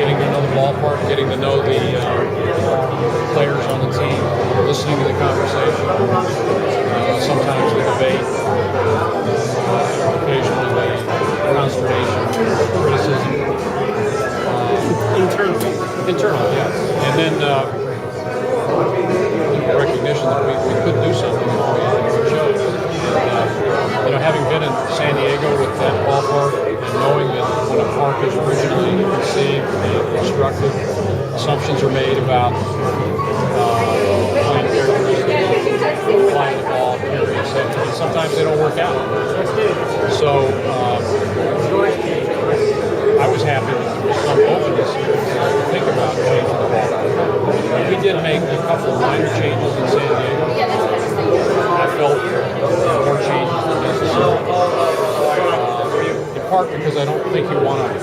getting to know the ballpark, getting to know the players on the team, listening to the conversation, sometimes the debate, occasionally the consternation, criticism. Internal, yes. And then recognition that we could do something if we chose. Having been in San Diego with that ballpark and knowing that when a park is originally conceived and constructed, assumptions are made about playing characteristics, flying the ball, and sometimes they don't work out. So I was happy that there was some openness to think about changing the ball. We did make a couple of minor changes in San Diego. I felt more changes were necessary. In part because I don't think you want to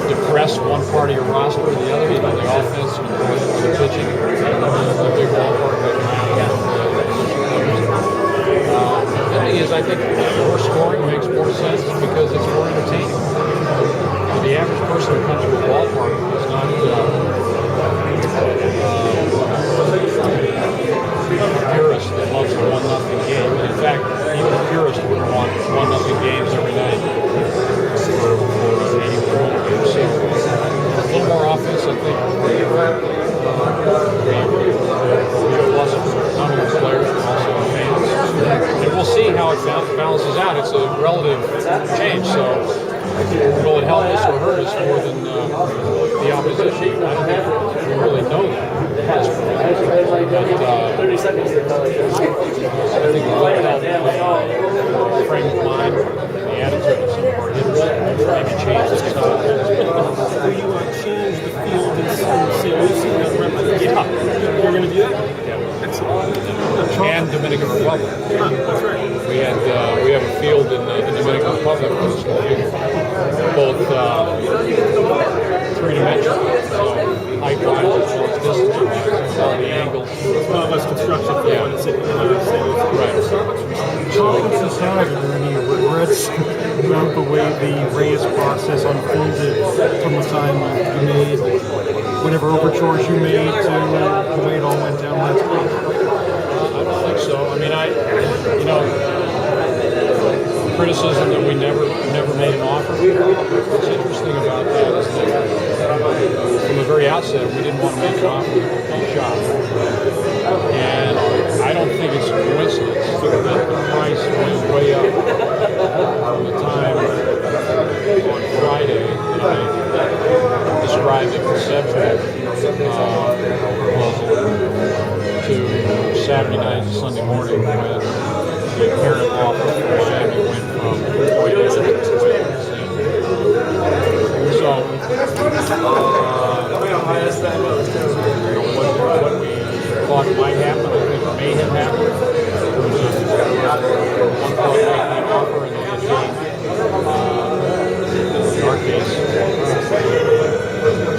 depress one part of your roster or the other, either the offense or the pitching. The big ballpark that the thing is, I think more scoring makes more sense because it's more entertaining. The average person who comes to a ballpark is not a purist that loves the 1-0 game. And in fact, even a purist would want 1-0 games every night for 81 games. So a little more offense, I think. Plus, not only players, but also fans. And we'll see how it balances out. It's a relative change, so will it help us or hurt us more than the opposition? I don't think we really know that. But 30 seconds. I think it will help the frame of mind and the attitude of some of our hitters. Maybe change the style. Do you change the field and say, yeah, you're going to do that? Yeah. And Dominican Republic. That's right. We have a field in the Dominican Republic that's both three-dimensional, so height wise, short distance, all the angles. Less construction for one city. Right. Since are there any regrets about the way the Rays process unfolded from the time you made whatever overtures you made to the way it all went down last week? I don't think so. I mean, criticism that we never made an offer. What's interesting about that is that from the very outset, we didn't want to make an offer that would be shot. And I don't think it's a coincidence that the price went way up from the time on Friday that I described the conceptual proposal to Saturday night and Sunday morning when the apparent offer from Miami went from point A to point B. So, what we thought might happen, I think may have happened. There was one thought might be offer and the in our case,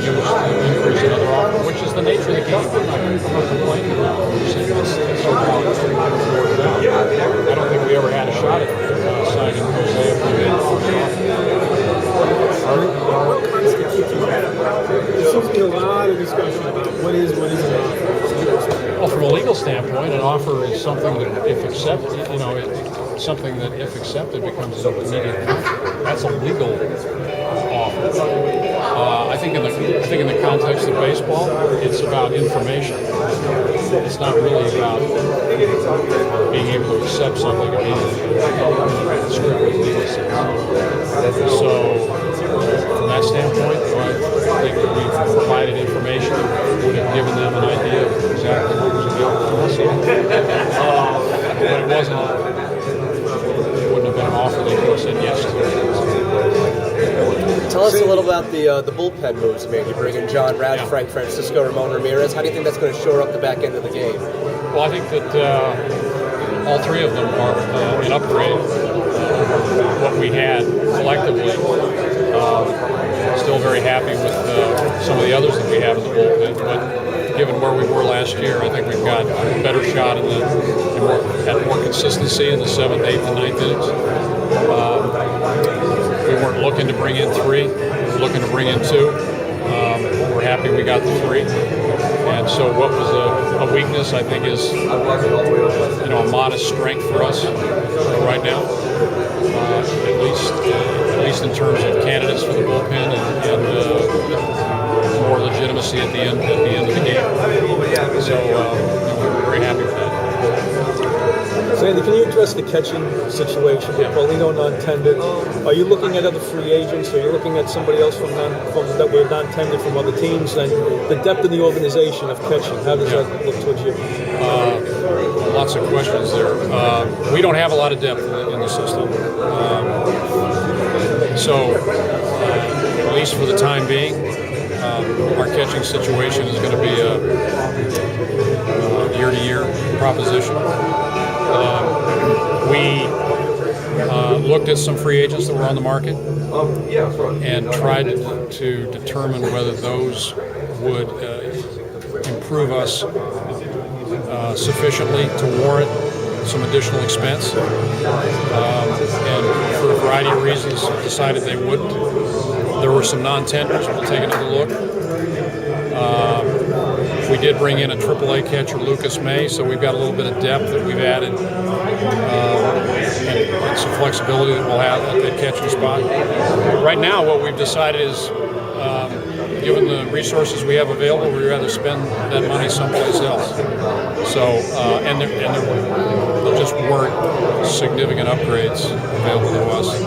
used to increase another offer, which is the nature of the game. I'm not complaining about it. I'm saying it's so long as we can afford it out. I don't think we ever had a shot at signing Jose if we made the first offer. What constitutes a There seems to be a lot of discussion about what is an offer. Well, from a legal standpoint, an offer is something that, if accepted, something that, if accepted, becomes an immediate contract. That's a legal offer. I think in the context of baseball, it's about information. It's not really about being able to accept something immediately. It's strictly legal sense. So, from that standpoint, I think that we've provided information that would have given them an idea of exactly what was available to us. But it wasn't. It wouldn't have been an offer they could have said yes to. Tell us a little about the bullpen moves, man. You bring in John Rad, Frank Francisco, Ramon Ramirez. How do you think that's going to shore up the back end of the game? Well, I think that all three of them are an upgrade. What we had collectively. Still very happy with some of the others that we have in the bullpen, but given where we were last year, I think we've got a better shot had more consistency in the 7th, 8th, and 9th innings. We weren't looking to bring in 3. We're looking to bring in 2. We're happy we got the 3. And so what was a weakness, I think, is a modest strength for us right now. At least in terms of candidates for the bullpen and more legitimacy at the end of the game. So we're very happy with that. So Andy, can you address the catching situation with Paulino non-tendered? Are you looking at other free agents? Are you looking at somebody else that were non-tendered from other teams? And the depth of the organization of catching, how does that look towards you? Lots of questions there. We don't have a lot of depth in the system. So at least for the time being, our catching situation is going to be a year-to-year proposition. We looked at some free agents that were on the market and tried to determine whether those would improve us sufficiently to warrant some additional expense. And for a variety of reasons, decided they wouldn't. There were some non-tenders. We'll take another look. We did bring in a AAA catcher, Lucas May, so we've got a little bit of depth that we've added and some flexibility that we'll have at that catching spot. Right now, what we've decided is, given the resources we have available, we'd rather spend that money someplace else. So, and there just weren't significant upgrades available to us.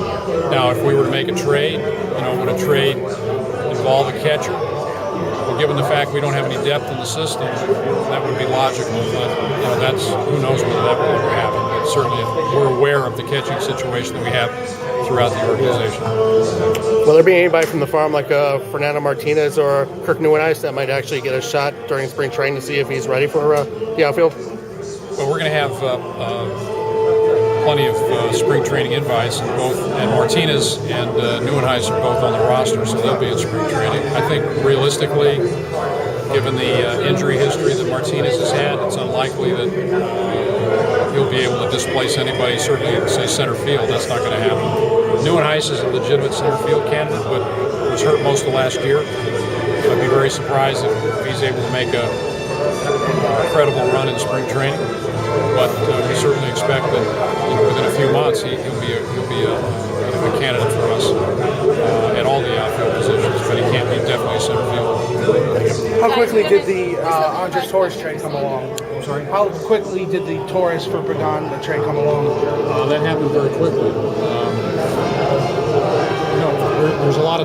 Now, if we were to make a trade, would a trade involve a catcher? Well, given the fact we don't have any depth in the system, that would be logical. But that's, who knows whether that will ever happen. But certainly, we're aware of the catching situation that we have throughout the organization. Will there be anybody from the farm like Fernando Martinez or Kirk Nieuwenhuis that might actually get a shot during spring training to see if he's ready for the outfield? Well, we're going to have plenty of spring training invites, and Martinez and Nieuwenhuis are both on the roster, so they'll be in spring training. I think realistically, given the injury history that Martinez has had, it's unlikely that he'll be able to displace anybody, certainly in, say, center field. That's not going to happen. Nieuwenhuis is a legitimate center field candidate, but was hurt most of last year. I'd be very surprised if he's able to make a credible run in spring training. But we certainly expect that within a few months he'll be a candidate for us at all the outfield positions. But he can't be definitely a center field. How quickly did the Andres Torres trade come along? I'm sorry. How quickly did the Torres for Bredon trade come along? That happened very quickly. There's a lot of